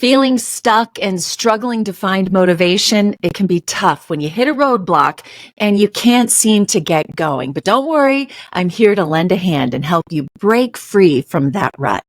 Feeling stuck and struggling to find motivation, it can be tough when you hit a roadblock and you can't seem to get going. But don't worry, I'm here to lend a hand and help you break free from that rut.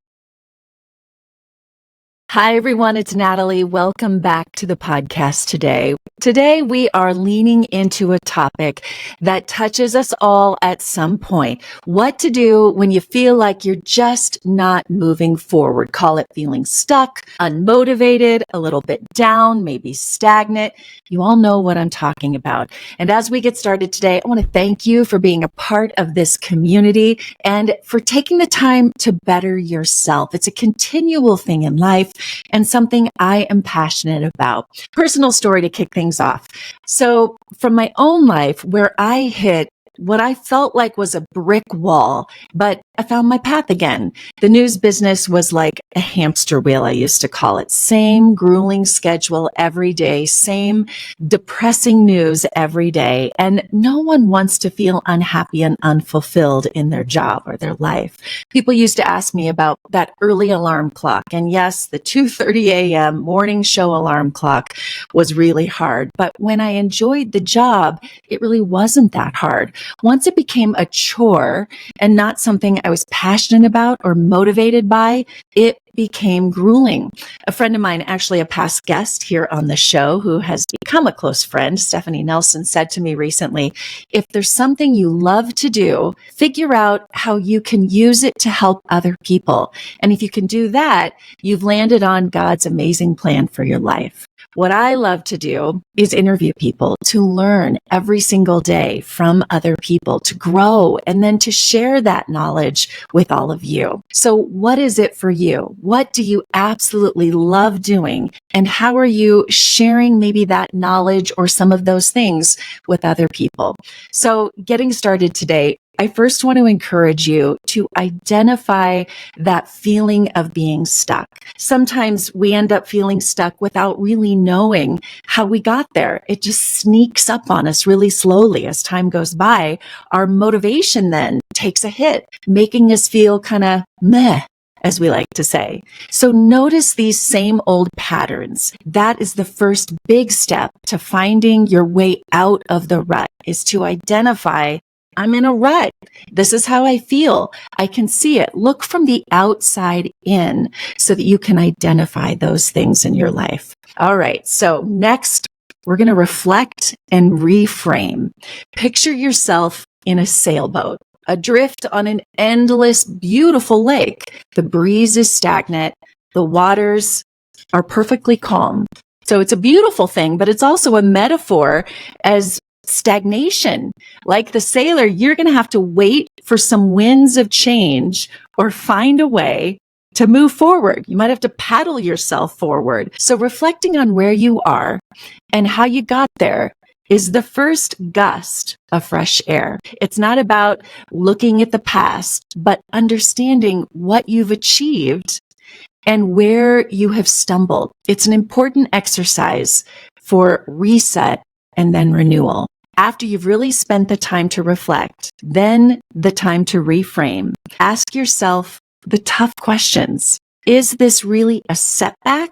Hi, everyone. It's Natalie. Welcome back to the podcast today. Today, we are leaning into a topic that touches us all at some point. What to do when you feel like you're just not moving forward. Call it feeling stuck, unmotivated, a little bit down, maybe stagnant. You all know what I'm talking about. And as we get started today, I want to thank you for being a part of this community and for taking the time to better yourself. It's a continual thing in life and something I am passionate about. Personal story to kick things off. So from my own life, where I hit what I felt like was a brick wall, but I found my path again. The news business was like a hamster wheel, I used to call it. Same grueling schedule every day, same depressing news every day. And no one wants to feel unhappy and unfulfilled in their job or their life. People used to ask me about that early alarm clock. And yes, the 2:30 a.m. morning show alarm clock was really hard. But when I enjoyed the job, it really wasn't that hard. Once it became a chore and not something I was passionate about or motivated by, it became grueling. A friend of mine, actually a past guest here on the show who has become a close friend, Stephanie Nelson, said to me recently, if there's something you love to do, figure out how you can use it to help other people. And if you can do that, you've landed on God's amazing plan for your life. What I love to do is interview people, to learn every single day from other people, to grow, and then to share that knowledge with all of you. So what is it for you? What do you absolutely love doing? And how are you sharing maybe that knowledge or some of those things with other people? So getting started today, I first want to encourage you to identify that feeling of being stuck. Sometimes we end up feeling stuck without really knowing how we got there. It just sneaks up on us really slowly as time goes by. Our motivation then takes a hit, making us feel kind of meh, as we like to say. So notice these same old patterns. That is the first big step to finding your way out of the rut, is to identify, I'm in a rut. This is how I feel. I can see it. Look from the outside in so that you can identify those things in your life. All right. So next, we're going to reflect and reframe. Picture yourself in a sailboat, adrift on an endless, beautiful lake. The breeze is stagnant. The waters are perfectly calm. So it's a beautiful thing, but it's also a metaphor as stagnation. Like the sailor, you're going to have to wait for some winds of change or find a way to move forward. You might have to paddle yourself forward. So reflecting on where you are and how you got there is the first gust of fresh air. It's not about looking at the past, but understanding what you've achieved and where you have stumbled. It's an important exercise for reset and then renewal. After you've really spent the time to reflect, then the time to reframe. Ask yourself the tough questions. Is this really a setback,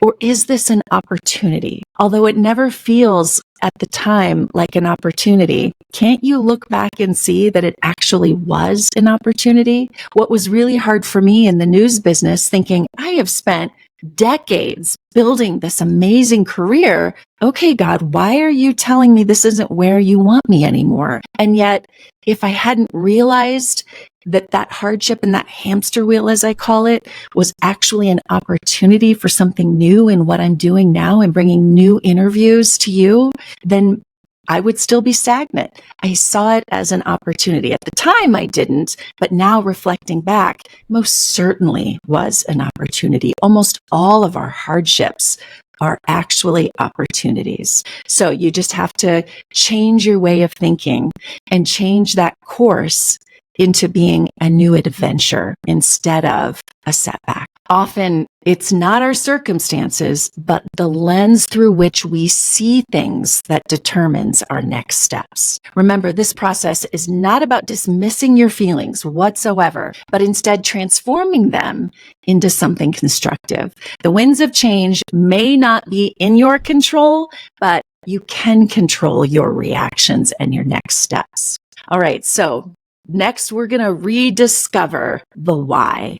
or is this an opportunity? Although it never feels at the time like an opportunity, can't you look back and see that it actually was an opportunity? What was really hard for me in the news business, thinking I have spent decades building this amazing career. Okay, God, why are you telling me this isn't where you want me anymore? And yet, if I hadn't realized that that hardship and that hamster wheel, as I call it, was actually an opportunity for something new in what I'm doing now and bringing new interviews to you, then I would still be stagnant. I saw it as an opportunity. At the time, I didn't, but now reflecting back, most certainly was an opportunity. Almost all of our hardships are actually opportunities. So you just have to change your way of thinking and change that course into being a new adventure instead of a setback. Often It's not our circumstances, but the lens through which we see things that determines our next steps. Remember, this process is not about dismissing your feelings whatsoever, but instead transforming them into something constructive. The winds of change may not be in your control, but you can control your reactions and your next steps. All right, so next, we're going to rediscover the why.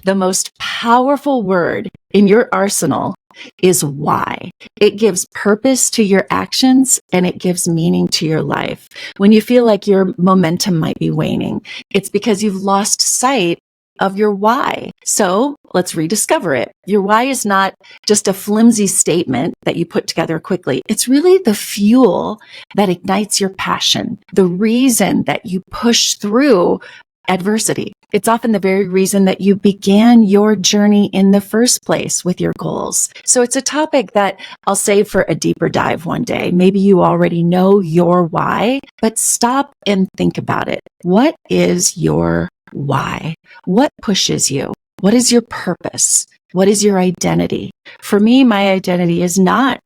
The most powerful word in your arsenal is why. It gives purpose to your actions and it gives meaning to your life. When you feel like your momentum might be waning, it's because you've lost sight of your why. So let's rediscover it. Your why is not just a flimsy statement that you put together quickly. It's really the fuel that ignites your passion, the reason that you push through adversity. It's often the very reason that you began your journey in the first place with your goals. So it's a topic that I'll save for a deeper dive one day. Maybe you already know your why, but stop and think about it. What is your why? What pushes you? What is your purpose? What is your identity? For me, my identity is not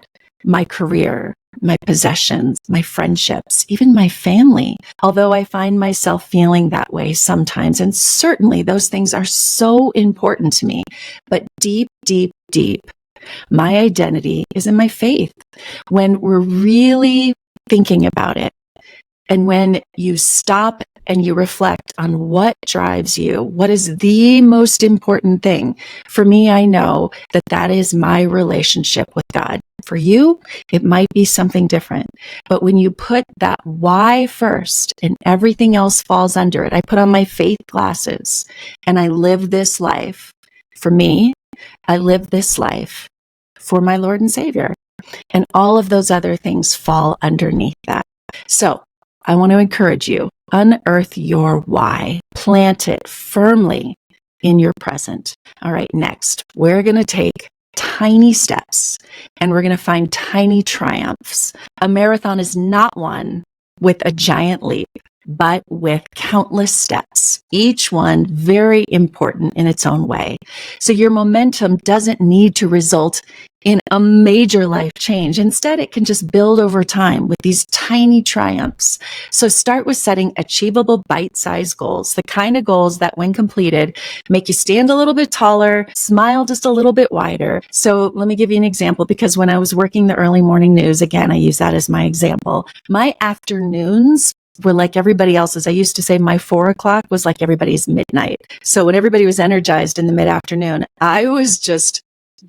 my career, my possessions, my friendships, even my family. Although I find myself feeling that way sometimes, and certainly those things are so important to me. But deep, deep, deep, my identity is in my faith. When we're really thinking about it, and when you stop and you reflect on what drives you, what is the most important thing? For me, I know that that is my relationship with God. For you, it might be something different. But when you put that why first and everything else falls under it, I put on my faith glasses and I live this life. For me, I live this life for my Lord and Savior. And all of those other things fall underneath that. So I want to encourage you, unearth your why, plant it firmly in your present. All right, next, we're going to take tiny steps and we're going to find tiny triumphs. A marathon is not one with a giant leap, but with countless steps, each one very important in its own way. So your momentum doesn't need to result in a major life change. Instead, it can just build over time with these tiny triumphs. So start with setting achievable bite-sized goals, the kind of goals that when completed, make you stand a little bit taller, smile just a little bit wider. So let me give you an example, because when I was working the early morning news, again, I use that as my example. My afternoons were like everybody else's. I used to say my 4:00 was like everybody's midnight. So when everybody was energized in the mid-afternoon, I was just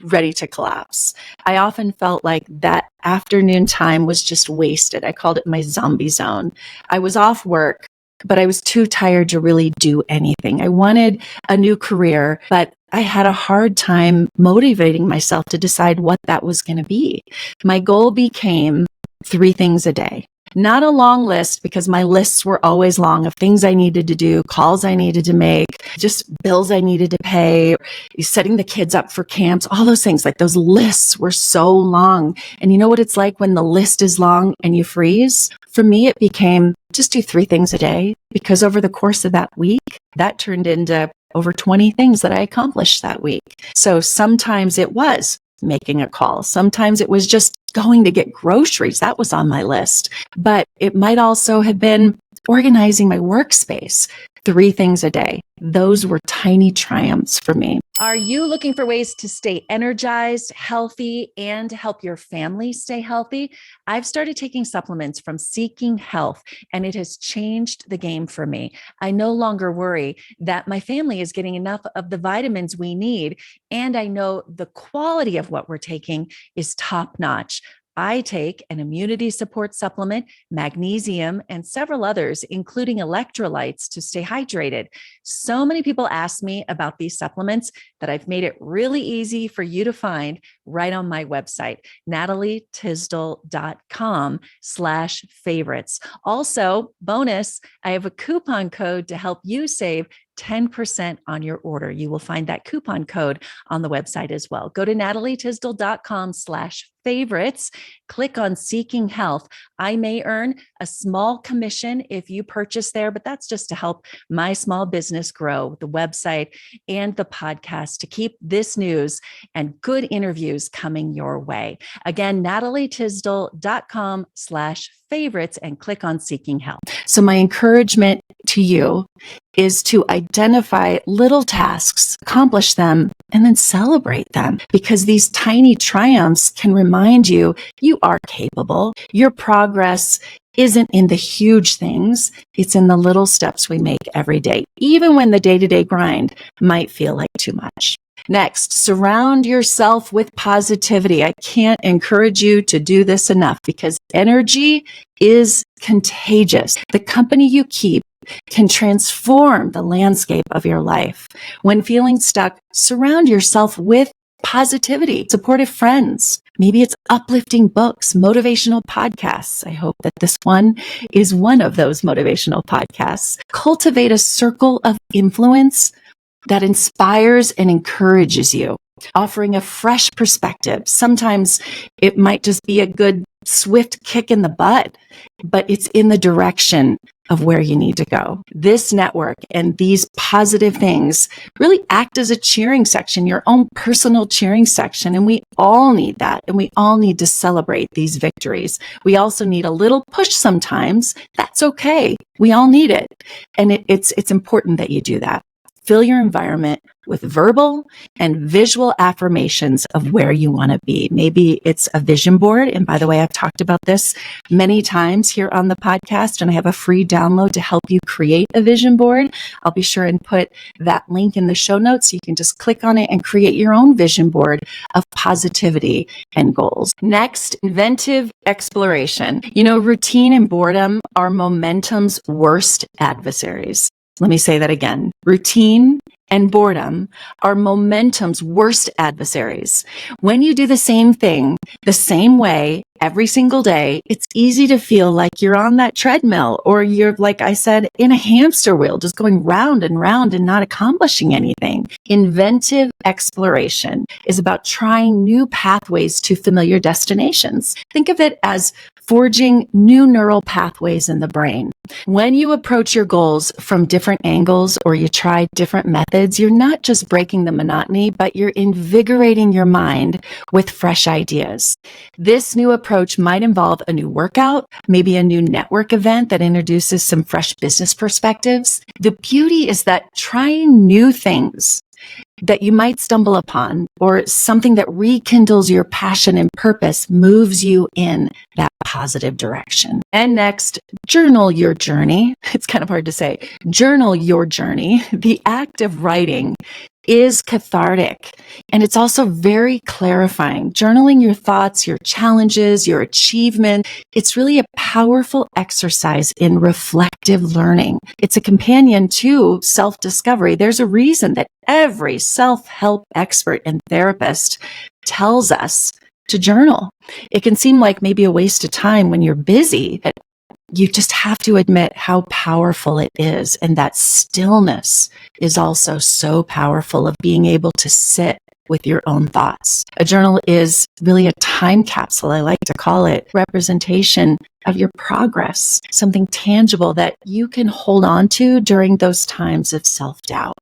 ready to collapse. I often felt like that afternoon time was just wasted. I called it my zombie zone. I was off work, but I was too tired to really do anything. I wanted a new career, but I had a hard time motivating myself to decide what that was going to be. My goal became 3 things a day. Not a long list, because my lists were always long of things I needed to do, calls I needed to make, just bills I needed to pay, setting the kids up for camps, all those things. Like, those lists were so long. And you know what it's like when the list is long and you freeze? For me, it became just do 3 things a day, because over the course of that week, that turned into over 20 things that I accomplished that week. So sometimes it was making a call. Sometimes it was just going to get groceries. That was on my list. But it might also have been organizing my workspace. 3 things a day. Those were tiny triumphs for me. Are you looking for ways to stay energized, healthy, and help your family stay healthy? I've started taking supplements from Seeking Health, and it has changed the game for me. I no longer worry that my family is getting enough of the vitamins we need, and I know the quality of what we're taking is top notch. I take an immunity support supplement, magnesium, and several others, including electrolytes, to stay hydrated. So many people ask me about these supplements that I've made it really easy for you to find right on my website, natalietysdal.com/favorites. Also, bonus, I have a coupon code to help you save 10% on your order. You will find that coupon code on the website as well. Go to natalietysdal.com/favorites. Click on Seeking Health. I may earn a small commission if you purchase there, but that's just to help my small business grow, the website and the podcast, to keep this news and good interviews coming your way. Again, natalietysdal.com/favorites and click on Seeking Help. So my encouragement to you is to identify little tasks, accomplish them, and then celebrate them, because these tiny triumphs can remind you you are capable. Your progress isn't in the huge things. It's in the little steps we make every day, even when the day-to-day grind might feel like too much. Next, surround yourself with positivity. I can't encourage you to do this enough, because energy is contagious. The company you keep can transform the landscape of your life. When feeling stuck, surround yourself with positivity, supportive friends. Maybe it's uplifting books, motivational podcasts. I hope that this one is one of those motivational podcasts. Cultivate a circle of influence that inspires and encourages you, offering a fresh perspective. Sometimes it might just be a good, swift kick in the butt, but it's in the direction of where you need to go. This network and these positive things really act as a cheering section, your own personal cheering section. And we all need that. And we all need to celebrate these victories. We also need a little push sometimes. That's okay. We all need it. And it's important that you do that. Fill your environment with verbal and visual affirmations of where you want to be. Maybe it's a vision board. And by the way, I've talked about this many times here on the podcast, and I have a free download to help you create a vision board. I'll be sure and put that link in the show notes, so you can just click on it and create your own vision board of positivity and goals. Next, inventive exploration. Routine and boredom are momentum's worst adversaries. Let me say that again. Routine and boredom are momentum's worst adversaries. When you do the same thing the same way every single day, it's easy to feel like you're on that treadmill, or you're, like I said, in a hamster wheel, just going round and round and not accomplishing anything. Inventive exploration is about trying new pathways to familiar destinations. Think of it as forging new neural pathways in the brain. When you approach your goals from different angles, or you try different methods, you're not just breaking the monotony, but you're invigorating your mind with fresh ideas. This new approach might involve a new workout, maybe a new network event that introduces some fresh business perspectives. The beauty is that trying new things that you might stumble upon, or something that rekindles your passion and purpose, moves you in that positive direction. And next, journal your journey. It's kind of hard to say. Journal your journey. The act of writing is cathartic, and it's also very clarifying. Journaling your thoughts, your challenges, your achievement, it's really a powerful exercise in reflective learning. It's a companion to self-discovery. There's a reason that every self-help expert and therapist tells us to journal. It can seem like maybe a waste of time when you're busy, but you just have to admit how powerful it is. And that stillness is also so powerful, of being able to sit with your own thoughts. A journal is really a time capsule, I like to call it, representation of your progress, something tangible that you can hold on to during those times of self-doubt.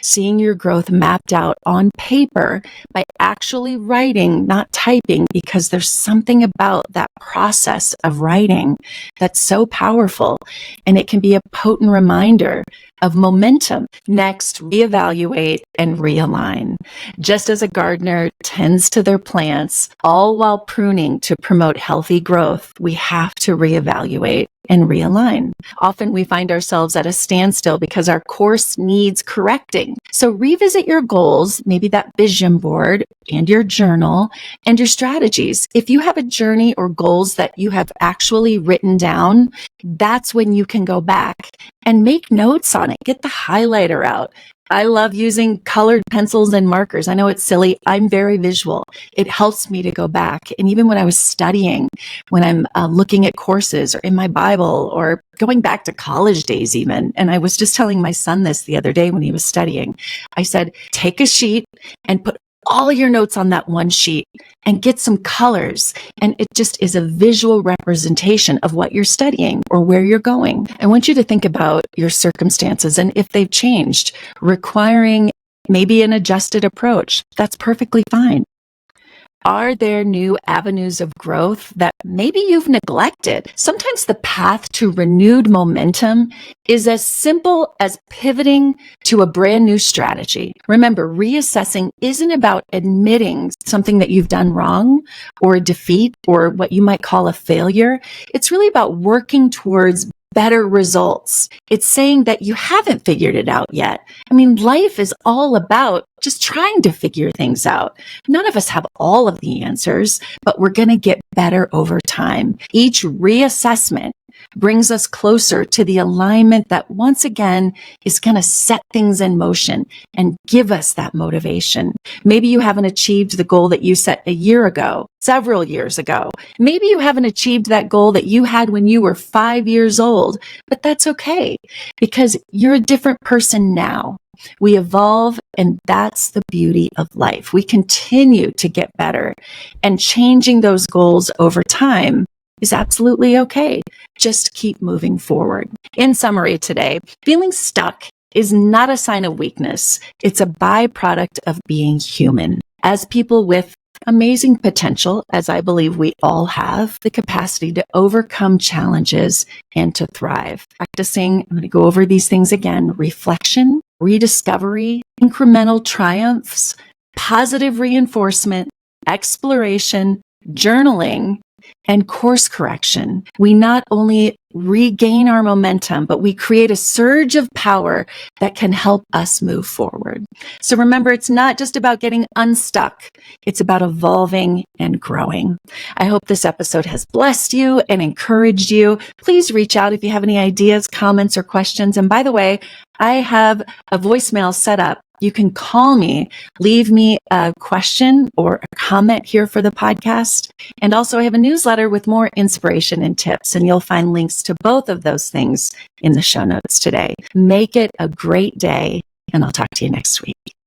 Seeing your growth mapped out on paper by actually writing, not typing, because there's something about that process of writing that's so powerful, and it can be a potent reminder of momentum. Next, reevaluate and realign. Just as a gardener tends to their plants, all while pruning to promote healthy growth, we have to reevaluate and realign. Often we find ourselves at a standstill because our course needs correcting. So revisit your goals, maybe that vision board and your journal and your strategies. If you have a journey or goals that you have actually written down, that's when you can go back and make notes on it. Get the highlighter out I love using colored pencils and markers. I know it's silly. I'm very visual. It helps me to go back. And even when I was studying, when I'm looking at courses or in my Bible or going back to college days even, and I was just telling my son this the other day when he was studying, I said, take a sheet and put all your notes on that one sheet and get some colors. And it just is a visual representation of what you're studying or where you're going. I want you to think about your circumstances and if they've changed, requiring maybe an adjusted approach. That's perfectly fine. Are there new avenues of growth that maybe you've neglected? Sometimes the path to renewed momentum is as simple as pivoting to a brand new strategy. Remember, reassessing isn't about admitting something that you've done wrong or a defeat or what you might call a failure. It's really about working towards better results. It's saying that you haven't figured it out yet. I mean, life is all about just trying to figure things out. None of us have all of the answers, but we're going to get better over time. Each reassessment brings us closer to the alignment that once again is going to set things in motion and give us that motivation. Maybe you haven't achieved the goal that you set a year ago, several years ago. Maybe you haven't achieved that goal that you had when you were 5 years old, but that's okay because you're a different person now. We evolve, and that's the beauty of life. We continue to get better, and changing those goals over time is absolutely okay. Just keep moving forward. In summary today, feeling stuck is not a sign of weakness. It's a byproduct of being human. As people with amazing potential, as I believe we all have, the capacity to overcome challenges and to thrive. Practicing, I'm going to go over these things again, reflection, rediscovery, incremental triumphs, positive reinforcement, exploration, journaling, and course correction. We not only regain our momentum, but we create a surge of power that can help us move forward. So remember, it's not just about getting unstuck. It's about evolving and growing. I hope this episode has blessed you and encouraged you. Please reach out if you have any ideas, comments, or questions. And by the way, I have a voicemail set up. You can call me, leave me a question or a comment here for the podcast. And also I have a newsletter with more inspiration and tips, and you'll find links to both of those things in the show notes today. Make it a great day, and I'll talk to you next week.